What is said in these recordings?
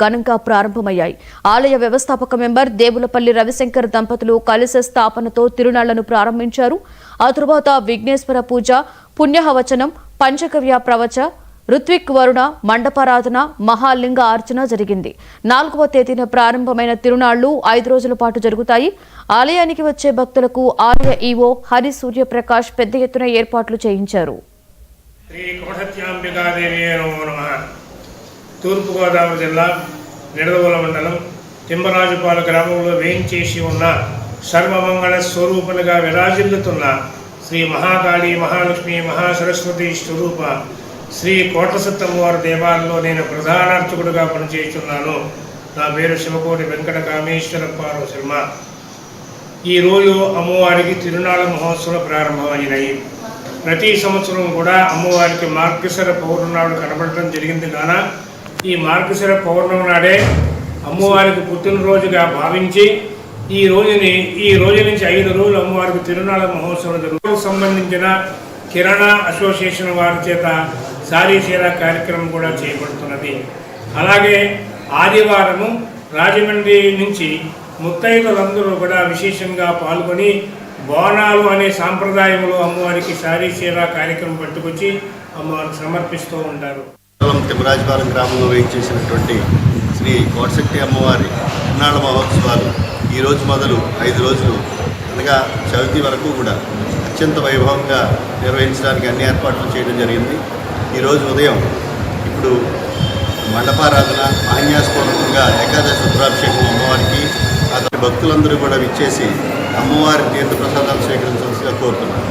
ఘనంగా ప్రారంభమయ్యాయి. ఆలయ వ్యవస్థాపక మెంబర్ దేవులపల్లి రవిశంకర్ దంపతులు కలశ స్థాపనతో తిరునాళ్లను ప్రారంభించారు. ఆ తరువాత విఘ్నేశ్వర పూజ, పుణ్యహవచనం, పంచగవ్య ప్రవచ, ఋత్విక్ వరుణ, మండపారాధన, మహాలింగ అర్చన జరిగింది. 4వ తేదీన ప్రారంభమైన తిరునాళ్లు 5 రోజుల పాటు జరుగుతాయి. ఆలయానికి వచ్చే భక్తులకు ఆలయ ఈవో హరి సూర్యప్రకాష్ పెద్ద ఎత్తున ఏర్పాట్లు చేయించారు. తూర్పుగోదావరి జిల్లా నిడదవోలు మండలం తిమ్మరాజుపాలెం గ్రామంలో వేయించేసి ఉన్న సర్వమంగళ స్వరూపులుగా విరాజిల్లుతున్న శ్రీ మహాకాళి, మహాలక్ష్మి, మహాసరస్వతి స్వరూప శ్రీ కోటసత్తమ్మవారి దేవాలయంలో నేను ప్రధాన అర్చకుడుగా పనిచేస్తున్నాను. నా పేరు శివకోటి వెంకట కామేశ్వర శర్మ. ఈరోజు అమ్మవారికి తిరునాళ్ళ మహోత్సవం ప్రారంభమైనాయి. ప్రతి సంవత్సరం కూడా అమ్మవారికి మార్గశిర పౌర్ణమి నాడు కనబడటం జరిగింది. కాన ఈ మార్గశిర పౌర్ణమి నాడే అమ్మవారికి పుట్టినరోజుగా భావించి ఈ రోజు నుంచి 5 రోజులు అమ్మవారికి తిరునాళ్ళ మహోత్సవం జరుగుతుంది. సంబంధించిన కిరాణా అసోసియేషన్ వారి చేత సారీ చీర కార్యక్రమం కూడా చేయబడుతున్నది. అలాగే ఆదివారము రాజమండ్రి నుంచి ముత్తైదులందరూ కూడా విశేషంగా పాల్గొని బోనాలు అనే సాంప్రదాయంలో అమ్మవారికి సారీ చీర కార్యక్రమం పట్టుకొచ్చి అమ్మవారికి సమర్పిస్తూ ఉంటారు. తిమ్మరాజుపాలెం గ్రామంలో వేయించేసినటువంటి శ్రీ కోటశక్తి అమ్మవారి తిరునాళ్ళ మహోత్సవాలు ఈరోజు మొదలు 5 రోజులు అనగా చవితి వరకు కూడా అత్యంత వైభవంగా నిర్వహించడానికి అన్ని ఏర్పాట్లు చేయడం జరిగింది. ఈరోజు ఉదయం ఇప్పుడు మండపారాధన, ఆన్యాస్పూర్వకంగా ఏకాదశి రుద్రాభిషేకం అమ్మవారికి అతని భక్తులందరూ కూడా విచ్చేసి అమ్మవారి తీర్థ ప్రసాదాలు స్వీకరించాల్సిగా కోరుతున్నారు.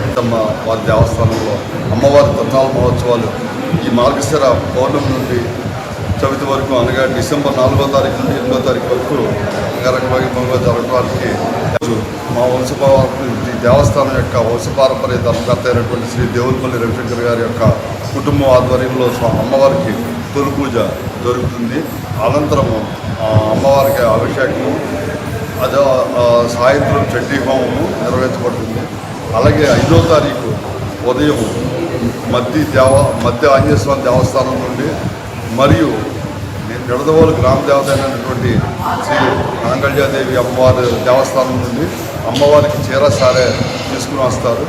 వారి దేవస్థానంలో అమ్మవారి తిరునాళ్ళ మహోత్సవాలు ఈ మార్గశిర పౌర్ణమి నుండి చవితి వరకు అనగా డిసెంబర్ 4వ తారీఖు నుండి 8వ తారీఖు వరకు వైభవంగా జరగడానికి మా దేవస్థానం యొక్క వంశపారంపర్య ధర్మకర్త అయినటువంటి శ్రీ దేవులపల్లి రవిశంకర్ గారి యొక్క కుటుంబం ఆధ్వర్యంలో అమ్మవారికి తొలి పూజ జరుగుతుంది. అనంతరము అమ్మవారికి అభిషేకము, అదే సాయంత్రం చండీ హోమము నిర్వహించబడుతుంది. అలాగే 5వ తారీఖు ఉదయం మధ్య ఆంజనేయ స్వామి దేవస్థానం నుండి మరియు నిడదవోలు గ్రామ దేవత అయినటువంటి శ్రీ నాంగళ్యాదేవి అమ్మవారి దేవస్థానం నుండి అమ్మవారికి చీర సారే తీసుకుని వస్తారు.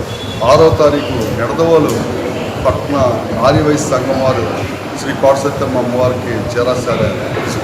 6వ తారీఖు నిడదవోలు పట్టణ ఆర్యవైశ్య సంఘం వారు శ్రీ కోటసత్తమ్మ అమ్మవారికి చీర సారే